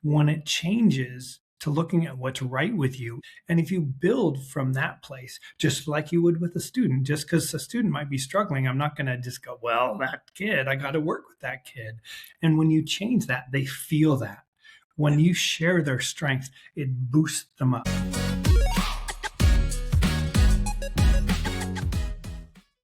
when it changes to looking at what's right with you. And if you build from that place, just like you would with a student, just because a student might be struggling, I'm not going to just go, well, that kid, I got to work with that kid. And when you change that, they feel that. When you share their strength, it boosts them up.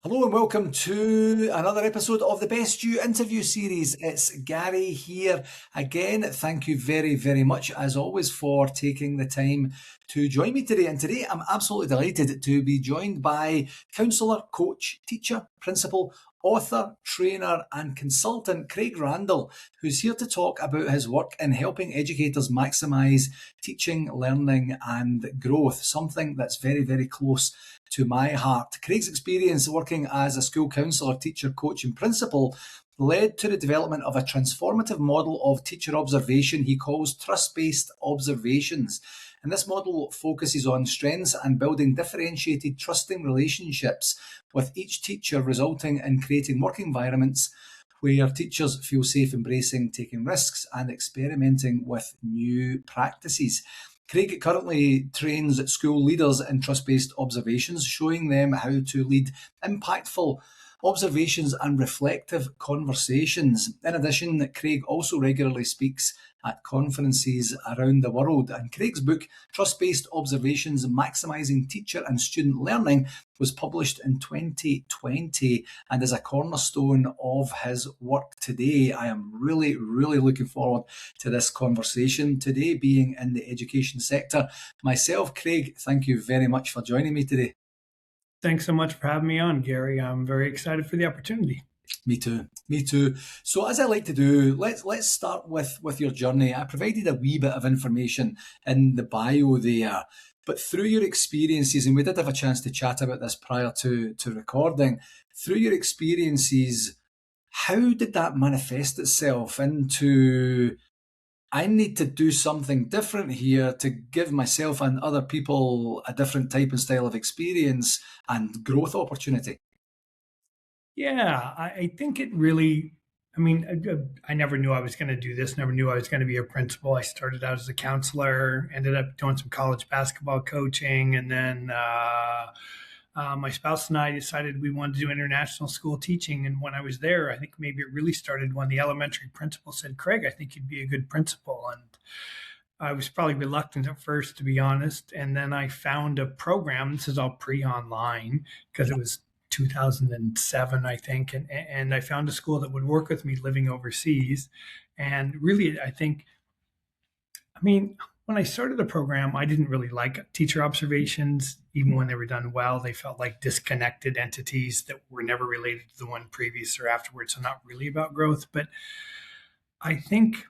Hello and welcome to another episode of the Best You interview series. It's Gary here again. Thank you very, very much as always for taking the time to join me today. And today I'm absolutely delighted to be joined by counsellor, coach, teacher, principal, author, trainer and consultant Craig Randall, who's here to talk about his work in helping educators maximise teaching, learning and growth, something that's very, very close to my heart. Craig's experience working as a school counsellor, teacher, coach and principal led to the development of a transformative model of teacher observation he calls trust-based observations. And this model focuses on strengths and building differentiated, trusting relationships with each teacher, resulting in creating work environments where teachers feel safe embracing taking risks and experimenting with new practices. Craig currently trains school leaders in trust-based observations, showing them how to lead impactful observations and reflective conversations. In addition, Craig also regularly speaks at conferences around the world. And Craig's book, Trust-Based Observations, Maximising Teacher and Student Learning, was published in 2020 and is a cornerstone of his work today. I am really, really looking forward to this conversation today, being in the education sector. Myself, Craig, thank you very much for joining me today. Thanks so much for having me on, Gary. I'm very excited for the opportunity. Me too. Me too. So as I like to do, let's start with your journey. I provided a wee bit of information in the bio there, but through your experiences, and we did have a chance to chat about this prior to recording, through your experiences, how did that manifest itself into I need to do something different here to give myself and other people a different type and style of experience and growth opportunity? Yeah, I think it really, I mean, I never knew I was going to do this, never knew I was going to be a principal. I started out as a counselor, ended up doing some college basketball coaching, and then my spouse and I decided we wanted to do international school teaching. And when I was there, I think maybe it really started when the elementary principal said, Craig, I think you'd be a good principal. And I was probably reluctant at first, to be honest. And then I found a program. This is all pre-online because it was 2007, I think. And I found a school that would work with me living overseas. And really, I think, I mean, when I started the program, I didn't really like teacher observations. Even when they were done well, they felt like disconnected entities that were never related to the one previous or afterwards. So not really about growth. But I think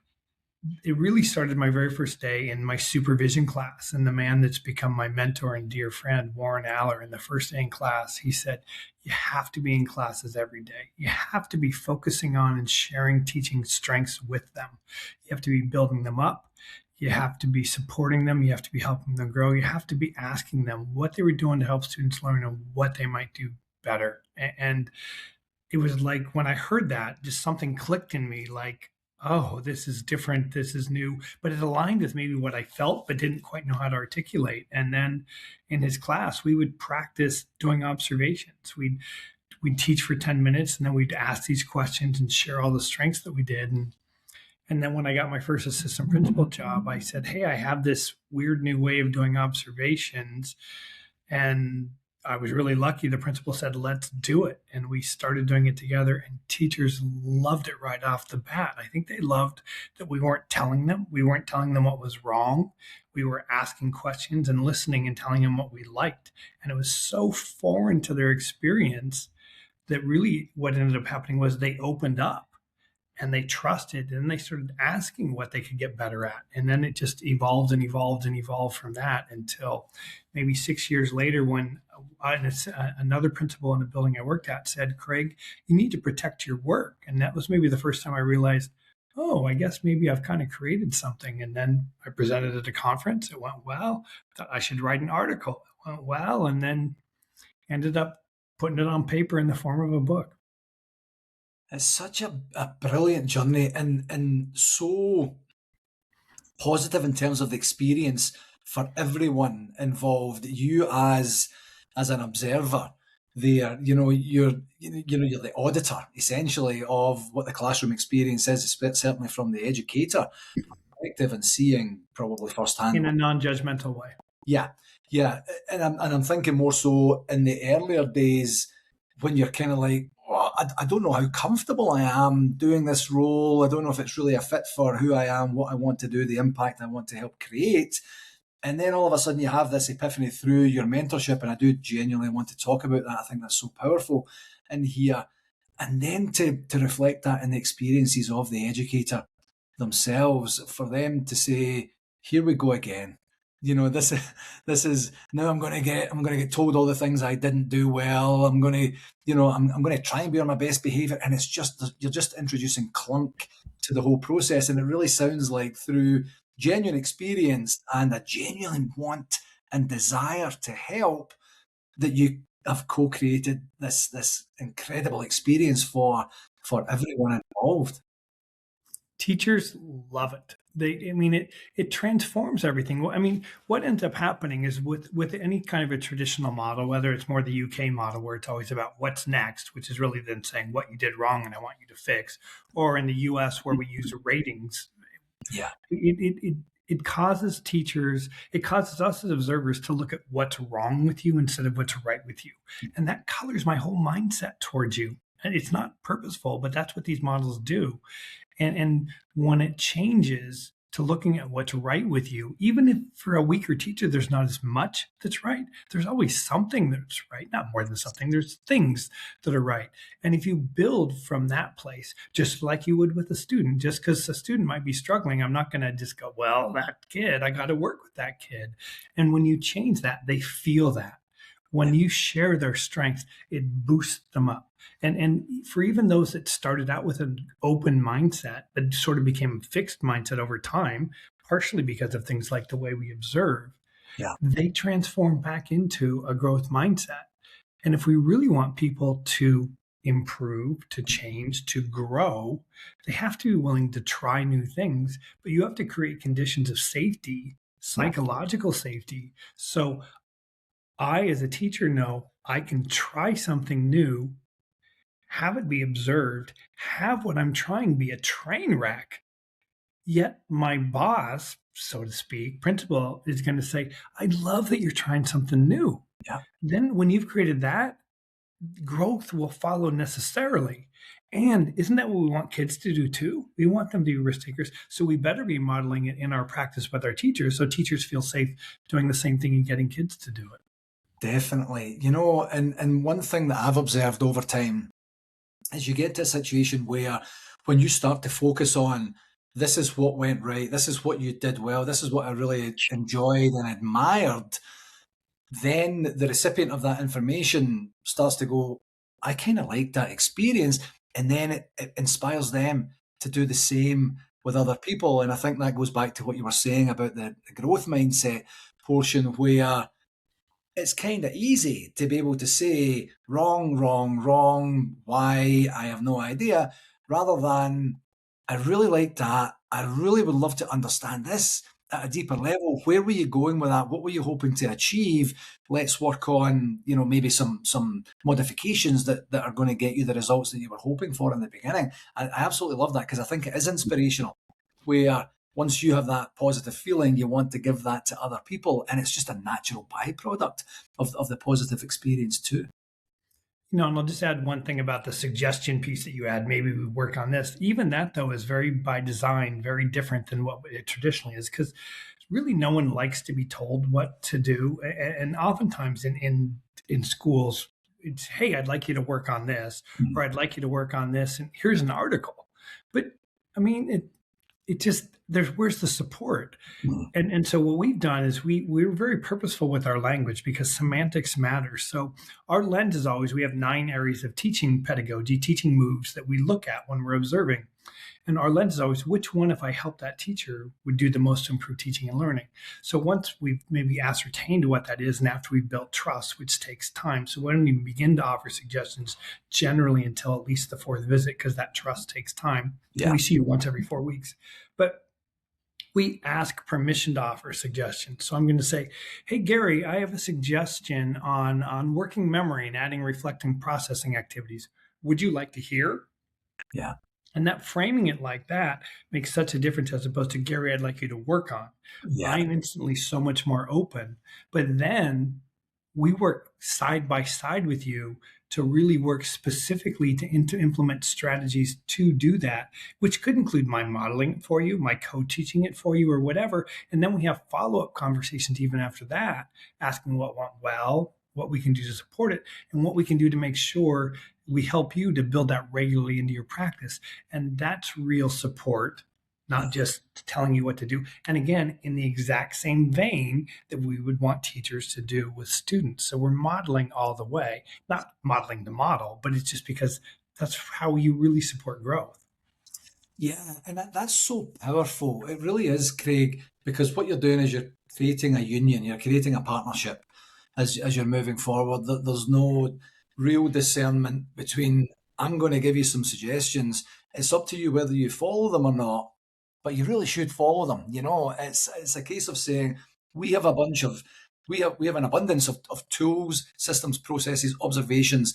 it really started my very first day in my supervision class. And the man that's become my mentor and dear friend, Warren Aller, in the first day in class, he said, you have to be in classes every day. You have to be focusing on and sharing teaching strengths with them. You have to be building them up. You have to be supporting them. You have to be helping them grow. You have to be asking them what they were doing to help students learn and what they might do better. And it was like when I heard that, just something clicked in me like, oh, this is different, this is new, but it aligned with maybe what I felt, but didn't quite know how to articulate. And then in his class, we would practice doing observations. We'd teach for 10 minutes and then we'd ask these questions and share all the strengths that we did. And then when I got my first assistant principal job, I said, hey, I have this weird new way of doing observations. And I was really lucky. The principal said, let's do it. And we started doing it together and teachers loved it right off the bat. I think they loved that we weren't telling them. We weren't telling them what was wrong. We were asking questions and listening and telling them what we liked. And it was so foreign to their experience that really what ended up happening was they opened up and they trusted and they started asking what they could get better at. And then it just evolved and evolved and evolved from that until maybe 6 years later when another principal in the building I worked at said, Craig, you need to protect your work. And that was maybe the first time I realized, oh, I guess maybe I've kind of created something. And then I presented at a conference. It went well. I thought I should write an article. It went well. And then ended up putting it on paper in the form of a book. It's such a brilliant journey and so positive in terms of the experience for everyone involved. You as an observer there, you're the auditor essentially of what the classroom experience is, certainly from the educator perspective, and seeing probably firsthand. in a non-judgmental way. Yeah, yeah, and I'm thinking more so in the earlier days when you're kind of like, oh, I don't know how comfortable I am doing this role. I don't know if it's really a fit for who I am, what I want to do, the impact I want to help create. And then all of a sudden you have this epiphany through your mentorship, and I do genuinely want to talk about that. I think that's so powerful in here. And then to reflect that in the experiences of the educator themselves, for them to say, here we go again. This is now I'm going to get told all the things I didn't do well. I'm going to try and be on my best behavior, and it's just you're just introducing clunk to the whole process. And it really sounds like through genuine experience and a genuine want and desire to help, that you have co-created this incredible experience for everyone involved. Teachers love it. It transforms everything. Well, I mean, what ends up happening is with any kind of a traditional model, whether it's more the UK model where it's always about what's next, which is really then saying what you did wrong and I want you to fix, or in the US where we use ratings, Yeah, it causes teachers, it causes us as observers to look at what's wrong with you instead of what's right with you. And that colors my whole mindset towards you. And it's not purposeful, but that's what these models do. And when it changes to looking at what's right with you, even if for a weaker teacher there's not as much that's right, there's always something that's right, not more than something. There's things that are right. And if you build from that place, just like you would with a student, just because a student might be struggling, I'm not going to just go, well, that kid, I got to work with that kid. And when you change that, they feel that. When you share their strength, it boosts them up. And for even those that started out with an open mindset that sort of became a fixed mindset over time, partially because of things like the way we observe, yeah, they transform back into a growth mindset. And if we really want people to improve, to change, to grow, they have to be willing to try new things, but you have to create conditions of safety, yeah, psychological safety. So I, as a teacher, know I can try something new, have it be observed, have what I'm trying be a train wreck. Yet my boss, so to speak, principal, is going to say, I love that you're trying something new. yeah. Then when you've created that, growth will follow necessarily. And isn't that what we want kids to do too? We want them to be risk takers. So we better be modeling it in our practice with our teachers so teachers feel safe doing the same thing and getting kids to do it. Definitely. And one thing that I've observed over time is you get to a situation where when you start to focus on this is what went right, this is what you did well, this is what I really enjoyed and admired, then the recipient of that information starts to go, I kind of like that experience. And then it inspires them to do the same with other people. And I think that goes back to what you were saying about the growth mindset portion, where it's kind of easy to be able to say wrong, wrong, wrong, why, I have no idea, rather than I really like that. I really would love to understand this at a deeper level. Where were you going with that? What were you hoping to achieve? Let's work on, maybe some modifications that are going to get you the results that you were hoping for in the beginning. I absolutely love that, because I think it is inspirational, where once you have that positive feeling, you want to give that to other people. And it's just a natural byproduct of the positive experience too. And I'll just add one thing about the suggestion piece that you had. Maybe we work on this. Even that, though, is very by design, very different than what it traditionally is, because really no one likes to be told what to do. And oftentimes in schools, it's, hey, I'd like you to work on this, Mm, or I'd like you to work on this, and here's an article. But I mean, it just where's the support? mm, And so what we've done is we're very purposeful with our language because semantics matters. So our lens is always, we have 9 areas of teaching pedagogy, teaching moves that we look at when we're observing. And our lens is always, which one, if I help that teacher, would do the most to improve teaching and learning? So once we've maybe ascertained what that is, and after we've built trust, which takes time. So we don't even begin to offer suggestions generally until at least the 4th visit, because that trust takes time. And yeah. we see you once every 4 weeks. But we ask permission to offer suggestions. So I'm going to say, "Hey Gary, I have a suggestion on working memory and adding reflecting processing activities. Would you like to hear?" Yeah. And that framing it like that makes such a difference as opposed to, "Gary, I'd like you to work on." Yeah. I'm instantly so much more open. But then we work side by side with you to really work specifically to implement strategies to do that, which could include my modeling it for you, my co-teaching it for you, or whatever. And then we have follow-up conversations even after that, asking what went well, what we can do to support it, and what we can do to make sure we help you to build that regularly into your practice. And that's real support, Yeah. not just telling you what to do. And again, in the exact same vein that we would want teachers to do with students. So we're modeling all the way, not modeling the model, but it's just because that's how you really support growth. Yeah, and that's so powerful. It really is, Craig, because what you're doing is you're creating a union, you're creating a partnership as you're moving forward. There's no real discernment between, I'm going to give you some suggestions. It's up to you whether you follow them or not, but you really should follow them. It's a case of saying we have a bunch of we have an abundance of tools, systems, processes, observations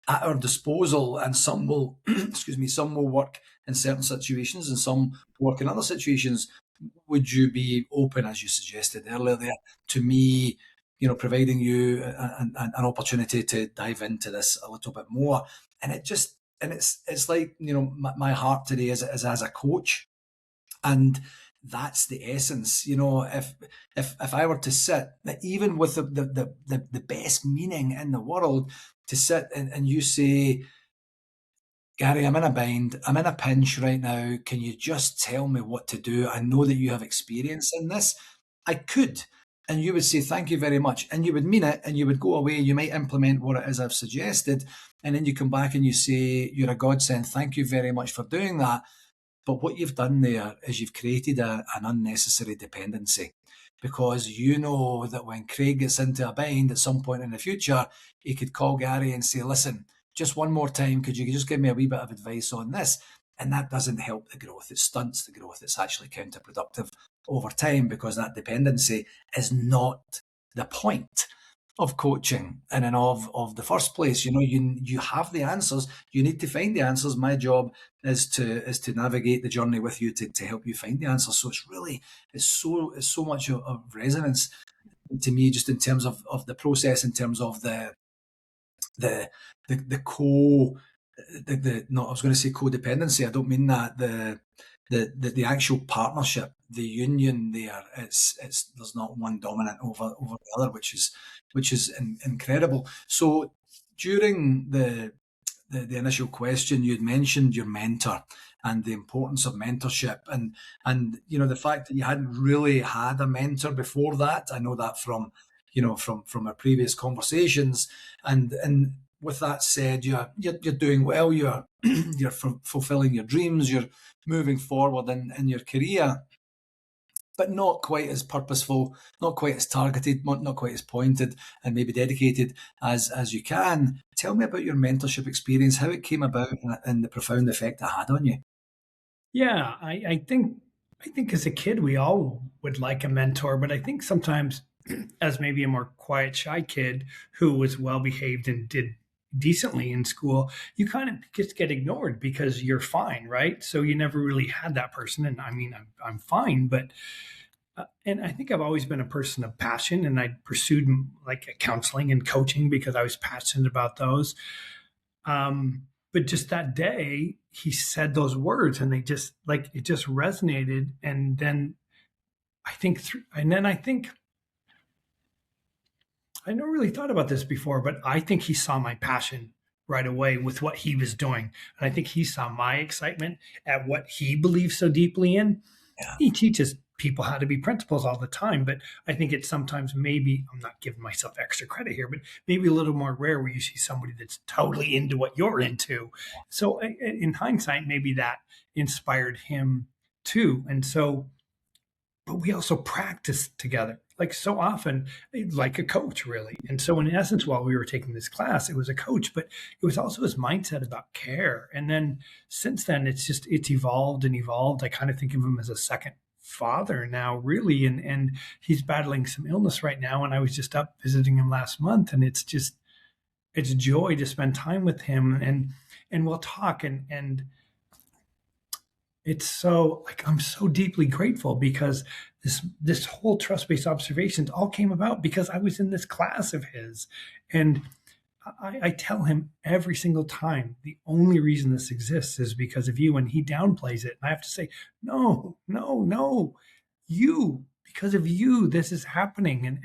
at our disposal, and some will excuse me, some will work in certain situations and some work in other situations. Would you be open, as you suggested earlier there, to me, providing you an opportunity to dive into this a little bit more? And it's like, my heart today is as a coach, and that's the essence. If I were to sit, even with the best meaning in the world, to sit and you say, Gary, I'm in a bind. I'm in a pinch right now. Can you just tell me what to do? I know that you have experience in this. I could. And you would say, thank you very much. And you would mean it, and you would go away. You might implement what it is I've suggested. And then you come back and you say, you're a godsend. Thank you very much for doing that. But what you've done there is you've created an unnecessary dependency, because you know that when Craig gets into a bind at some point in the future, he could call Gary and say, listen, just one more time, could you just give me a wee bit of advice on this? And that doesn't help the growth. It stunts the growth. It's actually counterproductive over time, because that dependency is not the point of coaching in and of the first place. You have the answers. You need to find the answers. My job is to navigate the journey with you to help you find the answers. So it's so much of resonance to me, just in terms of the process, in terms of the the co the not I was going to say codependency. I don't mean that. The actual partnership, the union there. It's there's not one dominant over the other, which is incredible. So during the initial question, you'd mentioned your mentor and the importance of mentorship, and the fact that you hadn't really had a mentor before that. I know that from our previous conversations, and with that said, you're doing well. You're fulfilling your dreams. You're moving forward in your career, but not quite as purposeful, not quite as targeted, not quite as pointed, and maybe dedicated as you can. Tell me about your mentorship experience, how it came about, and the profound effect it had on you. Yeah, I think as a kid we all would like a mentor, but I think sometimes as maybe a more quiet, shy kid who was well behaved and did decently in school, you kind of just get ignored because you're fine, right? So you never really had that person. And I mean, I'm fine, but and I think I've always been a person of passion, and I pursued like counseling and coaching because I was passionate about those. But just that day, he said those words, and they just like it just resonated. And then I think I never really thought about this before, but I think he saw my passion right away with what he was doing. And I think he saw my excitement at what he believes so deeply in. Yeah. He teaches people how to be principals all the time, but I think it's sometimes maybe, I'm not giving myself extra credit here, but maybe a little more rare where you see somebody that's totally into what you're into. So in hindsight, maybe that inspired him too. And so, but we also practiced together like so often, like a coach really. And so in essence, while we were taking this class, it was a coach, but it was also his mindset about care. And then since then it's evolved and evolved. I kind of think of him as a second father now, really, and he's battling some illness right now. And I was just up visiting him last month, and it's joy to spend time with him, and we'll talk, and it's so like I'm so deeply grateful because this whole trust based observations all came about because I was in this class of his, and I tell him every single time the only reason this exists is because of you, and he downplays it, and I have to say no, no, no, you, because of you this is happening,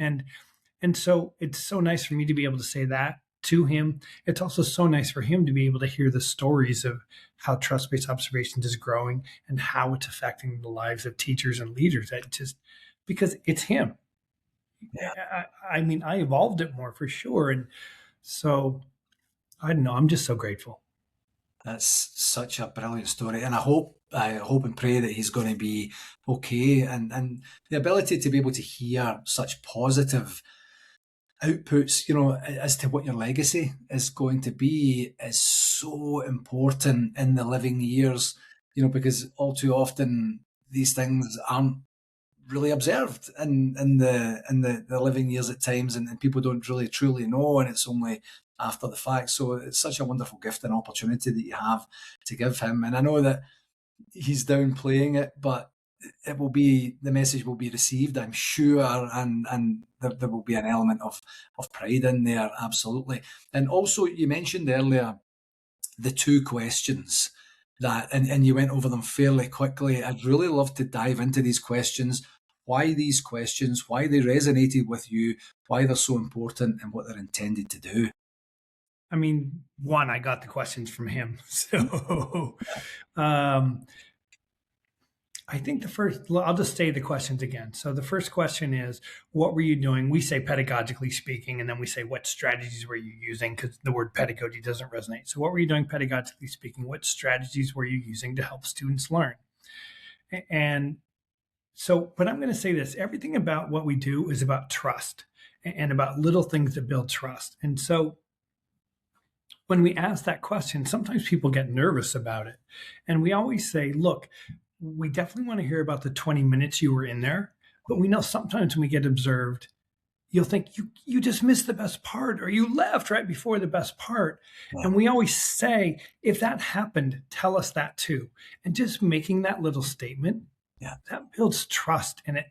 and so it's so nice for me to be able to say that to him. It's also so nice for him to be able to hear the stories of how trust based observations is growing and how it's affecting the lives of teachers and leaders. That just because it's him. Yeah, I mean, I evolved it more for sure. And so I don't know. I'm just so grateful. that's such a brilliant story, and I hope and pray that he's going to be okay. And the ability to be able to hear such positive outputs, as to what your legacy is going to be, is so important in the living years. Because all too often these things aren't really observed in the living years at times, and people don't really truly know, and it's only after the fact. So it's such a wonderful gift and opportunity that you have to give him. And I know that he's downplaying it, but the message will be received, I'm sure, and there will be an element of pride in there, absolutely. And also, you mentioned earlier the two questions and you went over them fairly quickly. I'd really love to dive into these questions, why these questions, why they resonated with you, why they're so important, and what they're intended to do. I mean, one, I got the questions from him. So um, I think I'll just say the questions again. So the first question is, what were you doing? We say pedagogically speaking, and then we say, what strategies were you using? Because the word pedagogy doesn't resonate. So what were you doing pedagogically speaking? What strategies were you using to help students learn? And so, but I'm going to say this, everything about what we do is about trust and about little things that build trust. And so when we ask that question, sometimes people get nervous about it. And we always say, look, we definitely want to hear about the 20 minutes you were in there, but we know sometimes when we get observed, you'll think you just missed the best part or you left right before the best part. Yeah, And we always say, if that happened, tell us that too. And just making that little statement, yeah, that builds trust and it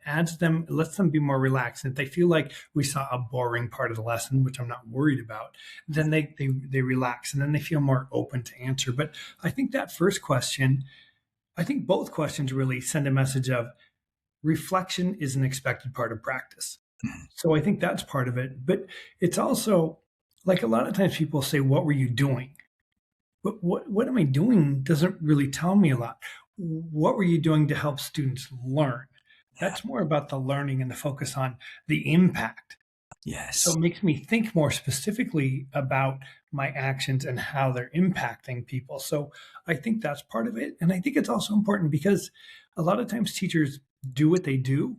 lets them be more relaxed. And if they feel like we saw a boring part of the lesson, which I'm not worried about, then they relax and then they feel more open to answer. But I think that first question, I think both questions really send a message of reflection is an expected part of practice. mhm, So I think that's part of it. But it's also like a lot of times people say, what were you doing? But what am I doing doesn't really tell me a lot. What were you doing to help students learn? yeah, That's more about the learning and the focus on the impact. So yes, it makes me think more specifically about my actions and how they're impacting people. So I think that's part of it. And I think it's also important because a lot of times teachers do what they do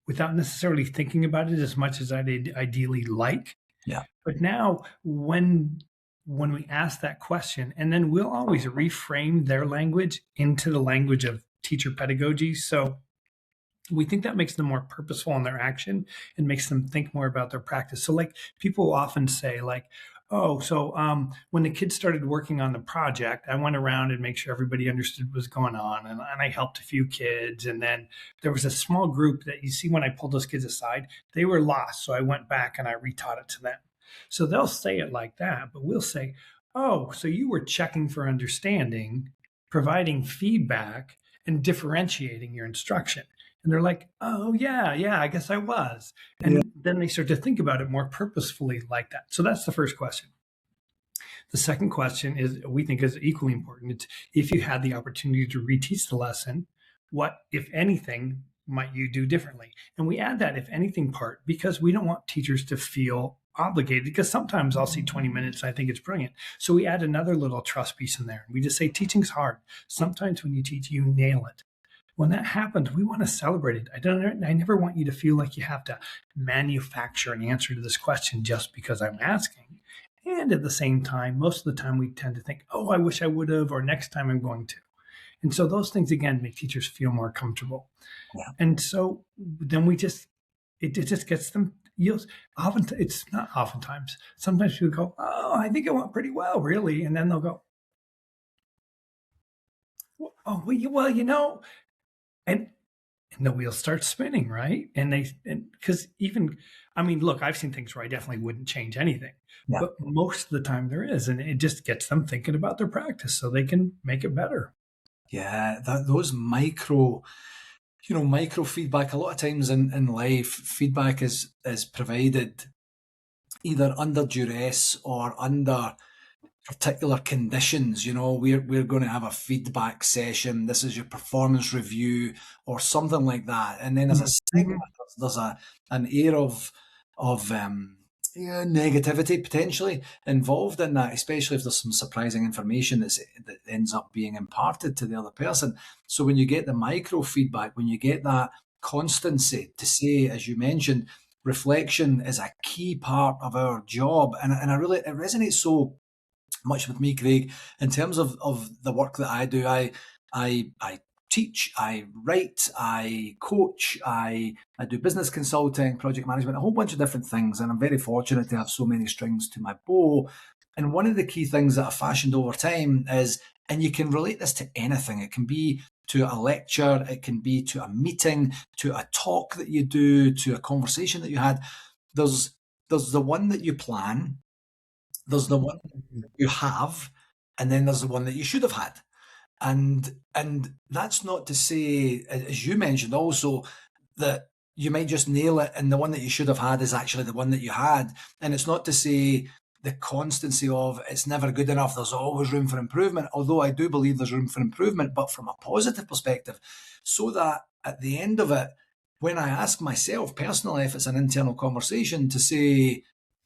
without necessarily thinking about it as much as I'd ideally like. yeah, But now when we ask that question, and then we'll always reframe their language into the language of teacher pedagogy. So we think that makes them more purposeful in their action and makes them think more about their practice. So like people often say like, oh, so when the kids started working on the project, I went around and make sure everybody understood what was going on. And I helped a few kids. And then there was a small group that you see when I pulled those kids aside, they were lost. So I went back and I retaught it to them. So they'll say it like that, but we'll say, oh, so you were checking for understanding, providing feedback, and differentiating your instruction. And they're like, oh, yeah, yeah, I guess I was. yeah, And then they start to think about it more purposefully like that. So that's the first question. The second question is we think is equally important. It's if you had the opportunity to reteach the lesson, what, if anything, might you do differently? And we add that if anything part because we don't want teachers to feel obligated because sometimes I'll see 20 minutes and I think it's brilliant. So we add another little trust piece in there. We just say teaching's hard. Sometimes when you teach, you nail it. When that happens, we want to celebrate it. I never want you to feel like you have to manufacture an answer to this question just because I'm asking. And at the same time, most of the time we tend to think, oh, I wish I would have, or next time I'm going to. And so those things, again, make teachers feel more comfortable. Yeah. And so then it just gets them. You'll often, it's not oftentimes. Sometimes people go, "Oh, I think it went pretty well, really," and then they'll go, "Oh, well, and the wheel starts spinning, right?" And because even, I mean, look, I've seen things where I definitely wouldn't change anything, Yeah. but most of the time there is, and it just gets them thinking about their practice so they can make it better. Yeah. Those micro feedback, a lot of times in life, feedback is provided either under duress or under particular conditions. We're going to have a feedback session. This is your performance review or something like that. And then as a segment, Mhm. there's an air of yeah, negativity potentially involved in that, especially if there's some surprising information that ends up being imparted to the other person. So when you get the micro feedback, when you get that constancy to say, as you mentioned, reflection is a key part of our job. And I really, it resonates so much with me, Craig, in terms of the work that I do. I teach, I write, I coach, I do business consulting, project management, a whole bunch of different things, and I'm very fortunate to have so many strings to my bow. And one of the key things that I've fashioned over time is, and you can relate this to anything. It can be to a lecture, it can be to a meeting, to a talk that you do, to a conversation that you had. There's there's the one that you plan, there's the one you have, and then there's the one that you should have had. And that's not to say, as you mentioned also, that you might just nail it and the one that you should have had is actually the one that you had. And it's not to say the constancy of it's never good enough, there's always room for improvement, although I do believe there's room for improvement, but from a positive perspective, so that at the end of it, when I ask myself personally, if it's an internal conversation, to say,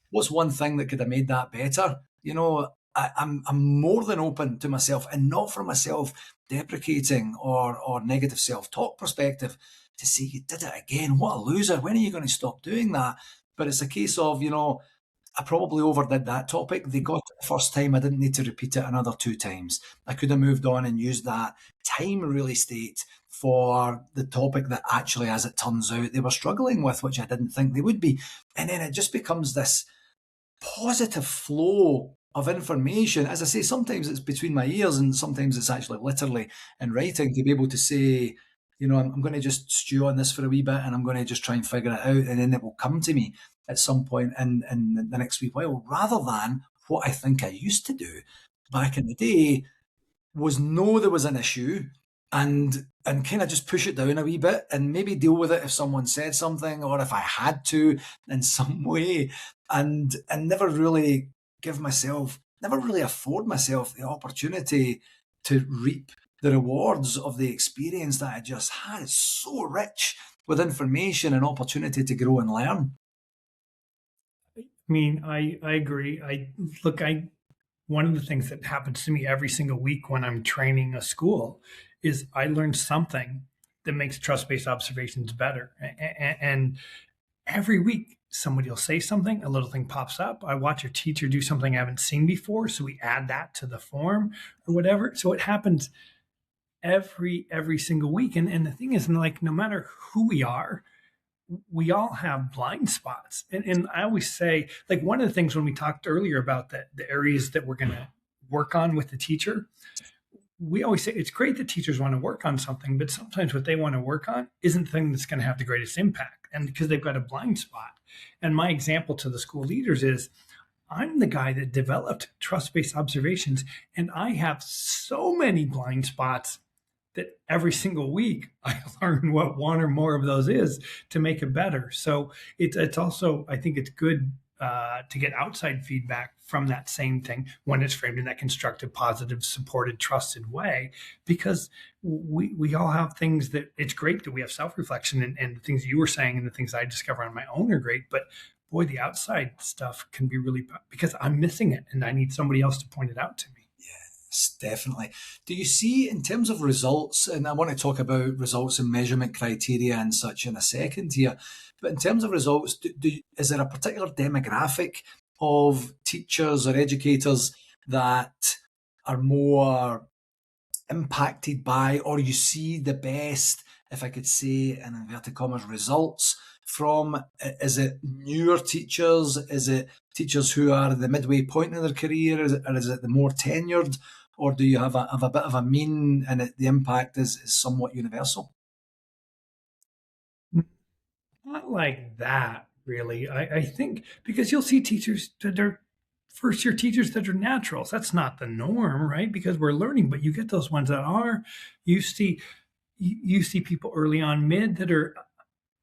what's one thing that could have made that better? I'm more than open to myself, and not from a self-deprecating or negative self-talk perspective, to say you did it again. What a loser! When are you going to stop doing that? But it's a case of, I probably overdid that topic. They got it the first time. I didn't need to repeat it another two times. I could have moved on and used that time real estate for the topic that actually, as it turns out, they were struggling with, which I didn't think they would be. And then it just becomes this positive flow of information. As I say, sometimes it's between my ears and sometimes it's actually literally in writing, to be able to say, I'm going to just stew on this for a wee bit and I'm going to just try and figure it out. And then it will come to me at some point in the next wee while, rather than what I think I used to do back in the day, was know there was an issue and kind of just push it down a wee bit and maybe deal with it if someone said something or if I had to in some way, and never really afford myself the opportunity to reap the rewards of the experience that I just had. It's so rich with information and opportunity to grow and learn. I mean, I agree. I one of the things that happens to me every single week when I'm training a school is I learn something that makes trust-based observations better. And every week somebody will say something, a little thing pops up. I watch a teacher do something I haven't seen before, so we add that to the form or whatever. So it happens every single week. And the thing is, like, no matter who we all have blind spots. And I always say, like, one of the things when we talked earlier about the areas that we're going to work on with the teacher, we always say it's great that teachers want to work on something, but sometimes what they want to work on isn't the thing that's going to have the greatest impact. And because they've got a blind spot. And my example to the school leaders is I'm the guy that developed trust based observations, and I have so many blind spots that every single week I learn what one or more of those is to make it better. So it's also, I think it's good to get outside feedback from that same thing when it's framed in that constructive, positive, supported, trusted way, because we all have things that it's great that we have self reflection, and the things you were saying and the things I discover on my own are great, but boy, the outside stuff can be really, because I'm missing it and I need somebody else to point it out to me. Yes, definitely. Do you see, in terms of results, and I want to talk about results and measurement criteria and such in a second here, but in terms of results, is there a particular demographic of teachers or educators that are more impacted by, or you see the best, if I could say, in inverted commas, results from? Is it newer teachers? Is it teachers who are at the midway point in their career? Or is it the more tenured? Or do you have a bit of a mean, and the impact is somewhat universal? Not like that, really. I think because you'll see teachers that are first year teachers that are naturals. That's not the norm, right? Because we're learning, but you get those ones that are. You see, you see people early on mid that are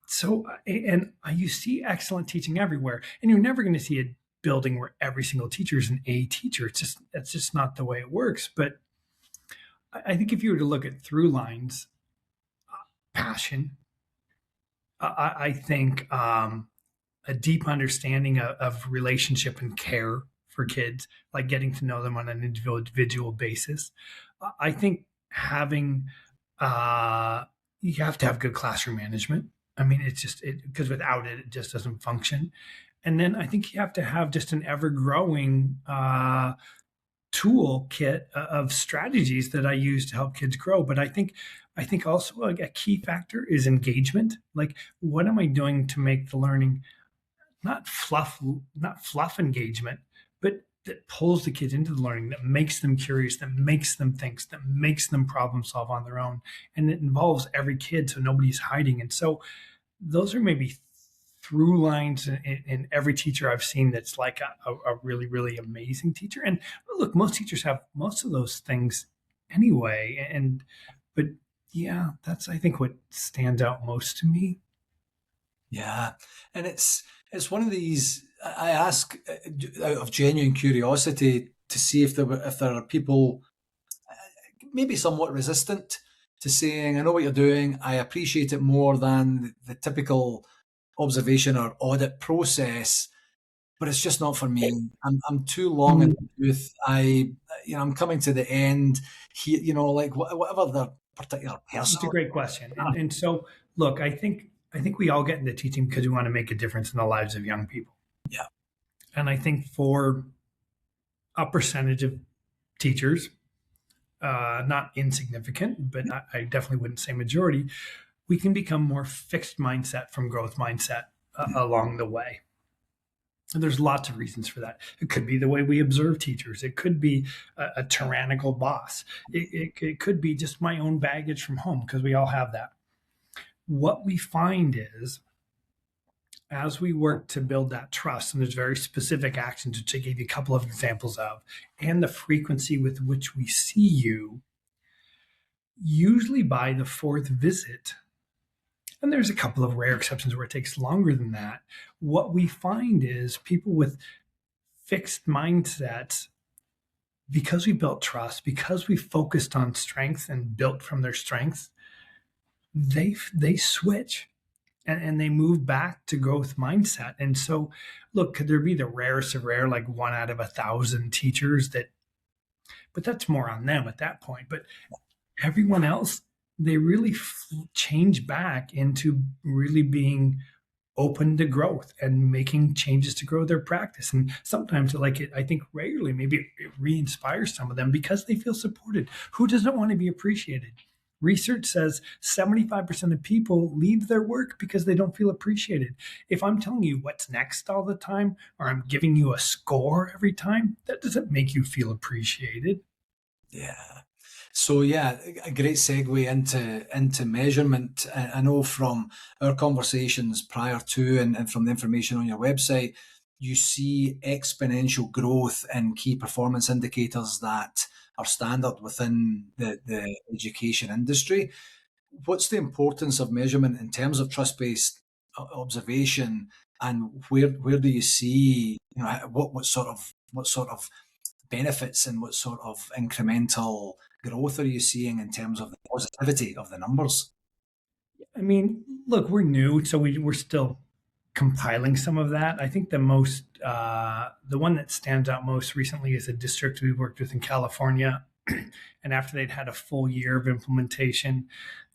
so, and you see excellent teaching everywhere, and you're never going to see a building where every single teacher is an A teacher. It's just that's just not the way it works. But I think if you were to look at through lines, passion, I think a deep understanding of relationship and care for kids, like getting to know them on an individual basis. I think having you have to have good classroom management. I mean, it's just because without it, it just doesn't function. And then I think you have to have just an ever growing toolkit of strategies that I use to help kids grow. But I think also like a key factor is engagement. Like, what am I doing to make the learning not fluff engagement, but that pulls the kids into the learning, that makes them curious, that makes them think, that makes them problem solve on their own, and it involves every kid, so nobody's hiding. And so those are maybe through lines in every teacher I've seen that's like a really, really amazing teacher. And look, most teachers have most of those things anyway. And, but yeah, that's, I think, what stands out most to me. Yeah, and it's one of these. I ask out of genuine curiosity to see if there are people maybe somewhat resistant to saying, "I know what you're doing. I appreciate it more than the typical observation or audit process, but it's just not for me. I'm too long in Mm, the tooth. I'm coming to the end here. Like whatever their particular it's a personal." great question. And so, look, I think we all get into teaching because we want to make a difference in the lives of young people. Yeah, And I think for a percentage of teachers, not insignificant, but I definitely wouldn't say majority, we can become more fixed mindset from growth mindset along the way. And there's lots of reasons for that. It could be the way we observe teachers. It could be a tyrannical boss. It could be just my own baggage from home because we all have that. What we find is as we work to build that trust, and there's very specific actions, which I gave you a couple of examples of, and the frequency with which we see you, usually by the fourth visit, and there's a couple of rare exceptions where it takes longer than that, what we find is people with fixed mindsets, because we built trust, because we focused on strength and built from their strengths, they switch and they move back to growth mindset. And so, look, could there be the rarest of rare, like one out of 1,000 teachers that, but that's more on them at that point. But everyone else, they really change back into really being open to growth and making changes to grow their practice. And sometimes, like it, I think rarely, maybe it re-inspires some of them because they feel supported. Who doesn't want to be appreciated? Research says 75% of people leave their work because they don't feel appreciated. If I'm telling you what's next all the time, or I'm giving you a score every time, that doesn't make you feel appreciated. yeah. So yeah, a great segue into measurement. I know from our conversations prior to and from the information on your website, you see exponential growth in key performance indicators that are standard within the education industry. What's the importance of measurement in terms of trust-based observation, and where do you see, what sort of benefits and what sort of incremental growth are you seeing in terms of the positivity of the numbers? I mean, look, we're new, so we're still compiling some of that. I think the one that stands out most recently is a district we worked with in California. And after they'd had a full year of implementation,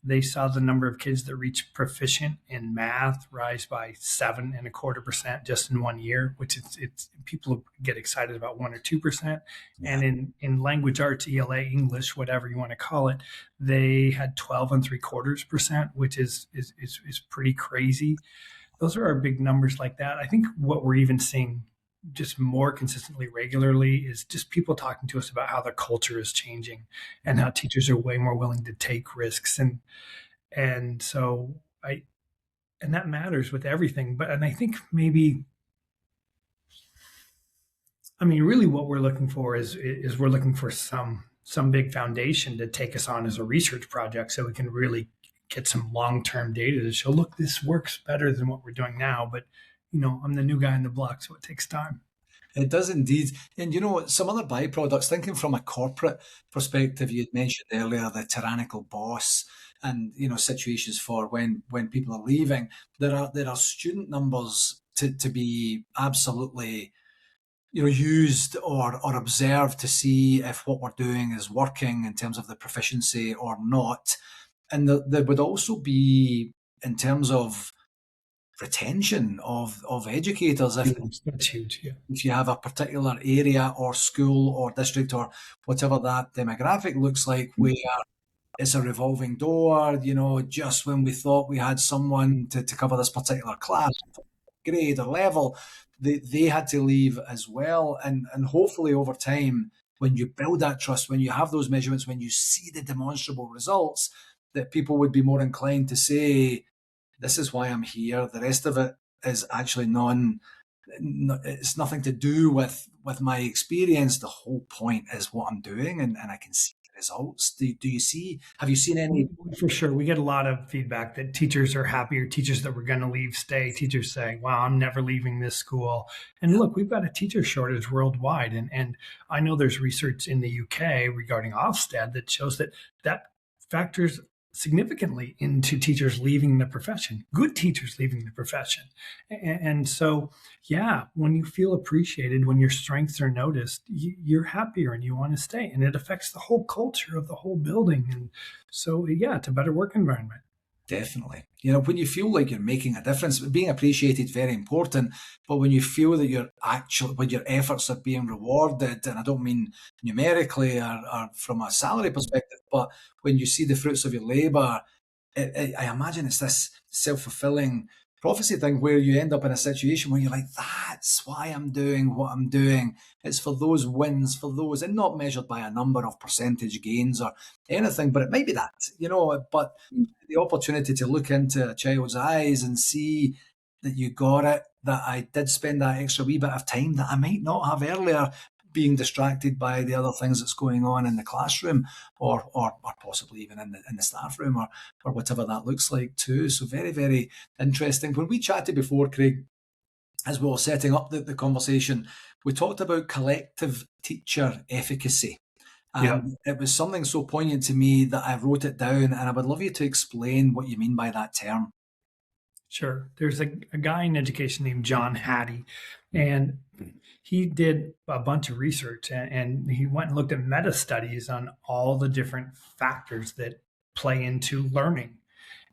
they saw the number of kids that reached proficient in math rise by 7.25% just in 1 year, which it's people get excited about 1 or 2%. Yeah. And in language arts, ELA, English, whatever you want to call it, they had 12.75%, which is pretty crazy. Those are our big numbers like that. I think what we're even seeing just more consistently regularly is just people talking to us about how the culture is changing and how teachers are way more willing to take risks, and so I and that matters with everything. But and I think maybe, I mean, really what we're looking for is we're looking for some big foundation to take us on as a research project so we can really get some long-term data to show, look, this works better than what we're doing now. But I'm the new guy in the block, so it takes time. It does indeed. And some other byproducts, thinking from a corporate perspective, you had mentioned earlier the tyrannical boss and, situations for when people are leaving. There are student numbers to be absolutely, used or observed to see if what we're doing is working in terms of the proficiency or not. And there would also be in terms of retention of educators Huge. That's huge. Yeah. if you have a particular area or school or district or whatever that demographic looks like, where it's a revolving door, just when we thought we had someone to cover this particular class, grade or level, they had to leave as well. And hopefully over time, when you build that trust, when you have those measurements, when you see the demonstrable results, that people would be more inclined to say, this is why I'm here. The rest of it is actually it's nothing to do with my experience. The whole point is what I'm doing, and I can see the results. Have you seen any? For sure. We get a lot of feedback that teachers are happier, teachers that were going to leave stay, teachers saying, wow, I'm never leaving this school. And look, we've got a teacher shortage worldwide. And I know there's research in the UK regarding Ofsted that shows that factors significantly into teachers leaving the profession, good teachers leaving the profession. And so, yeah, when you feel appreciated, when your strengths are noticed, you're happier and you want to stay. And it affects the whole culture of the whole building. And so, yeah, it's a better work environment. Definitely. When you feel like you're making a difference, being appreciated is very important. But when you feel that when your efforts are being rewarded, and I don't mean numerically or from a salary perspective, but when you see the fruits of your labour, I imagine it's this self-fulfilling prophecy thing where you end up in a situation where you're like, that's why I'm doing what I'm doing. It's for those wins, for those, and not measured by a number of percentage gains or anything, but it might be that, but the opportunity to look into a child's eyes and see that you got it, that I did spend that extra wee bit of time that I might not have earlier being distracted by the other things that's going on in the classroom or possibly even in the staff room or whatever that looks like too. So very, very interesting. When we chatted before, Craig, as we were setting up the conversation, we talked about collective teacher efficacy. Yeah. And it was something so poignant to me that I wrote it down, and I would love you to explain what you mean by that term. Sure. There's a guy in education named John Hattie, and he did a bunch of research and he went and looked at meta studies on all the different factors that play into learning.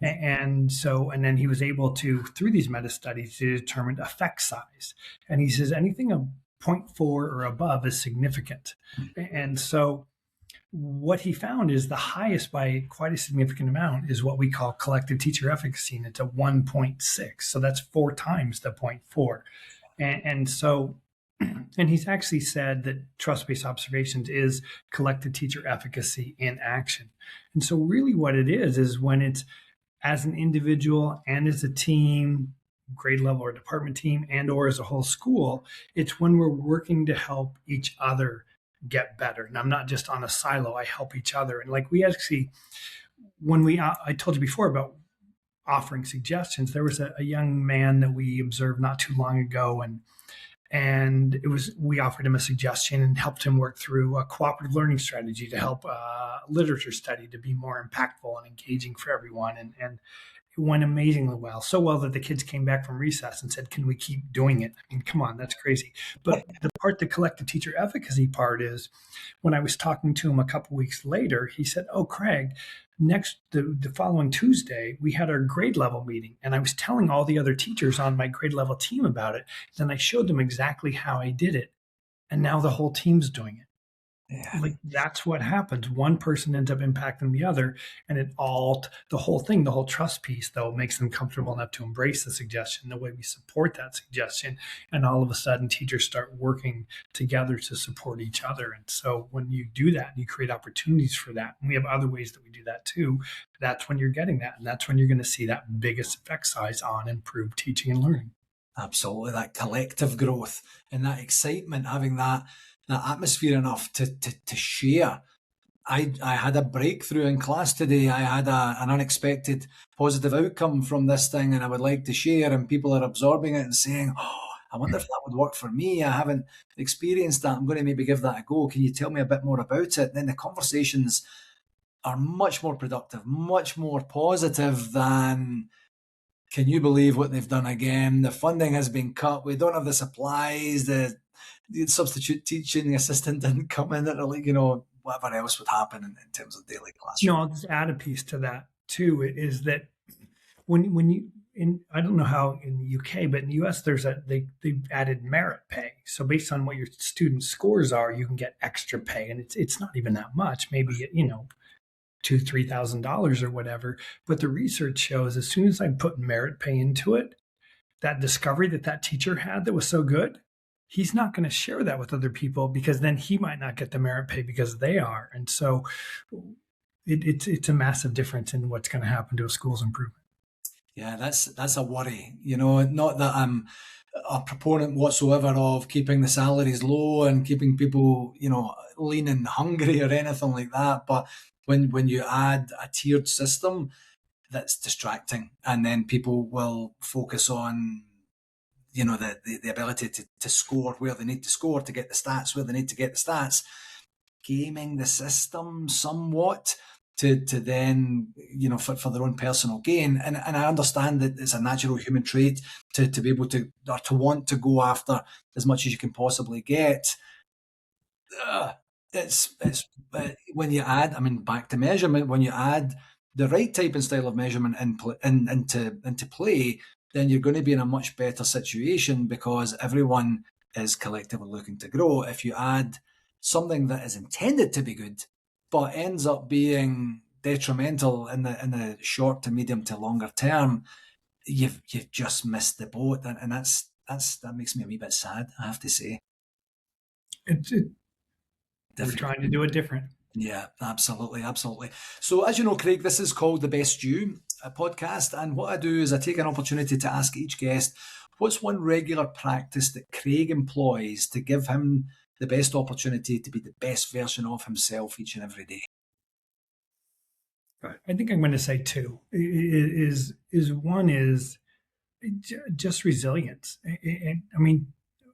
And then he was able to, through these meta studies, to determine effect size. And he says anything of 0.4 or above is significant. And so what he found is the highest by quite a significant amount is what we call collective teacher efficacy, and it's a 1.6. So that's 4 times the 0.4. And so, and he's actually said that trust-based observations is collective teacher efficacy in action. And so really what it is when it's as an individual and as a team, grade level or department team, and or as a whole school, it's when we're working to help each other get better. And I'm not just on a silo, I help each other. And like we actually, I told you before about offering suggestions, there was a young man that we observed not too long ago, and we offered him a suggestion and helped him work through a cooperative learning strategy to help literature study to be more impactful and engaging for everyone. And it went amazingly well. So well that the kids came back from recess and said, "Can we keep doing it?" I mean, come on, that's crazy. But the part, the collective teacher efficacy part is when I was talking to him a couple weeks later, he said, "Oh, Craig, the following Tuesday, we had our grade level meeting, and I was telling all the other teachers on my grade level team about it. Then I showed them exactly how I did it, and now the whole team's doing it." Yeah, Like that's what happens. One person ends up impacting the other, and it all the whole thing, the whole trust piece, though, makes them comfortable enough to embrace the suggestion, the way we support that suggestion, and all of a sudden, teachers start working together to support each other. And so, when you do that, and you create opportunities for that, and we have other ways that we do that too. That's when you're getting that, and that's when you're going to see that biggest effect size on improved teaching and learning. absolutely. That collective growth and that excitement, having that atmosphere enough to share. I had a breakthrough in class today. I had an unexpected positive outcome from this thing, and I would like to share. And people are absorbing it and saying, "Oh, I wonder if that would work for me. I haven't experienced that. I'm going to maybe give that a go. Can you tell me a bit more about it?" Then the conversations are much more productive, much more positive than, "Can you believe what they've done again? The funding has been cut. We don't have the supplies. The substitute teaching assistant didn't come in." That are like, whatever else would happen in terms of daily classroom. I'll just add a piece to that too. Is that when you in I don't know how in the UK, but in the US they've added merit pay. So based on what your student scores are, you can get extra pay, and it's not even that much. Maybe $2,000-3,000 or whatever. But the research shows as soon as I put merit pay into it, that discovery that teacher had that was so good, he's not going to share that with other people because then he might not get the merit pay because they are. And so it's a massive difference in what's going to happen to a school's improvement. Yeah, that's a worry. Not that I'm a proponent whatsoever of keeping the salaries low and keeping people, lean and hungry or anything like that. But when you add a tiered system, that's distracting, and then people will focus on the ability to score where they need to score, to get the stats where they need to get the stats, gaming the system somewhat to then for their own personal gain. And I understand that it's a natural human trait to be able to, or to want to go after as much as you can possibly get. It's when you add, I mean, back to measurement, when you add the right type and style of measurement into play, then you're going to be in a much better situation because everyone is collectively looking to grow. If you add something that is intended to be good but ends up being detrimental in the short to medium to longer term, you've just missed the boat, and that makes me a wee bit sad, I have to say. It, it, we're Different. trying to do it different. Yeah, absolutely, absolutely. So, as you know, Craig, this is called the Best You podcast, and what I do is I take an opportunity to ask each guest, what's one regular practice that Craig employs to give him the best opportunity to be the best version of himself each and every day? I think I'm going to say two. Is one is just resilience. And I mean,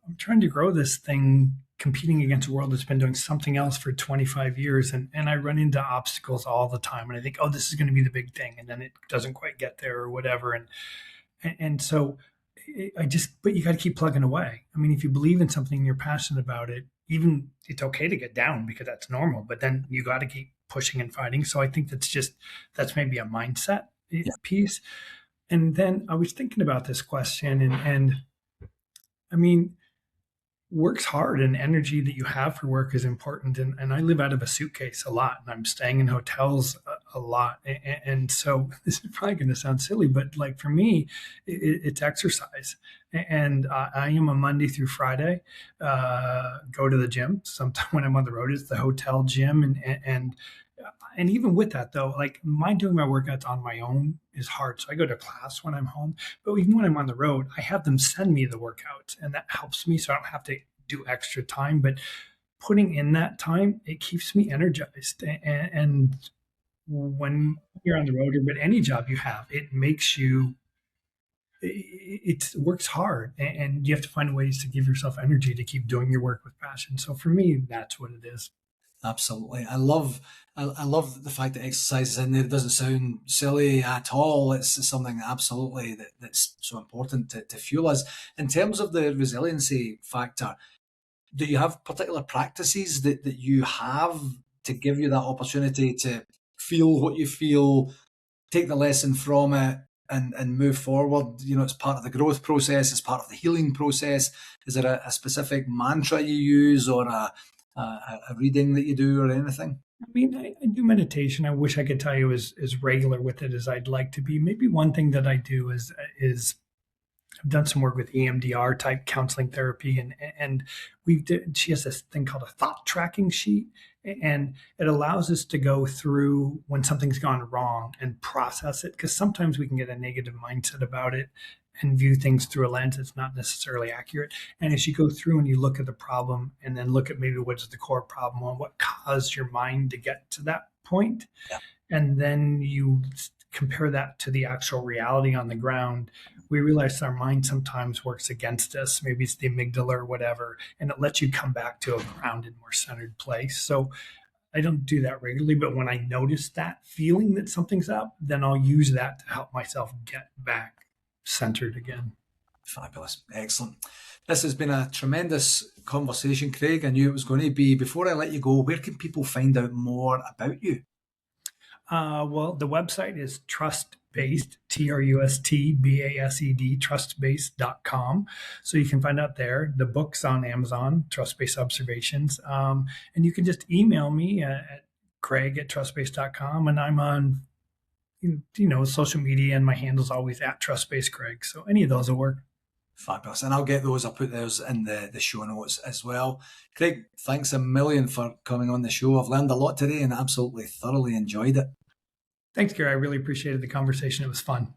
I'm trying to grow this thing competing against a world that's been doing something else for 25 years. And I run into obstacles all the time. And I think, oh, this is going to be the big thing. And then it doesn't quite get there or whatever. And so but you got to keep plugging away. I mean, if you believe in something and you're passionate about it, even it's okay to get down because that's normal, but then you got to keep pushing and fighting. So I think that's maybe a mindset Yeah, piece. And then I was thinking about this question, and I mean, work's hard, and energy that you have for work is important. And I live out of a suitcase a lot, and I'm staying in hotels a lot. And so this is probably going to sound silly, but like for me, it's exercise. And I am a Monday through Friday, go to the gym. Sometimes when I'm on the road, it's the hotel gym. And even with that though, like doing my workouts on my own is hard. So I go to class when I'm home, but even when I'm on the road, I have them send me the workouts, and that helps me. So I don't have to do extra time, but putting in that time, it keeps me energized. And when you're on the road, or but any job you have, it makes you, it works hard, and you have to find ways to give yourself energy to keep doing your work with passion. So for me, that's what it is. Absolutely. I love the fact that exercise is in there. It doesn't sound silly at all. It's something absolutely that's so important to fuel us. In terms of the resiliency factor, do you have particular practices that you have to give you that opportunity to feel what you feel, take the lesson from it, and move forward? You know, it's part of the growth process, it's part of the healing process. Is there a specific mantra you use, or a reading that you do, or anything? I mean, I do meditation. I wish I could tell you as regular with it as I'd like to be. Maybe one thing that I do is I've done some work with EMDR type counseling therapy, and she has this thing called a thought tracking sheet, and it allows us to go through when something's gone wrong and process it, because sometimes we can get a negative mindset about it and view things through a lens that's not necessarily accurate. And as you go through and you look at the problem and then look at maybe what's the core problem and what caused your mind to get to that point, Yeah, and then you compare that to the actual reality on the ground, we realize our mind sometimes works against us. Maybe it's the amygdala or whatever, and it lets you come back to a grounded, more centered place. So I don't do that regularly, but when I notice that feeling that something's up, then I'll use that to help myself get back centered again. fabulous. Excellent. This has been a tremendous conversation, Craig. I knew it was going to be. Before I let you go, where can people find out more about you? Well, the website is trustbased, TRUSTBASED, trustbased.com. So you can find out there. The book's on Amazon, Trust Based Observations. And you can just email me at craig@trustbased.com. And I'm on, social media, and my handle's always at trustbased.craig. So any of those will work. Fabulous. And I'll put those in the show notes as well. Craig, thanks a million for coming on the show. I've learned a lot today and absolutely thoroughly enjoyed it. Thanks, Gary. I really appreciated the conversation. It was fun.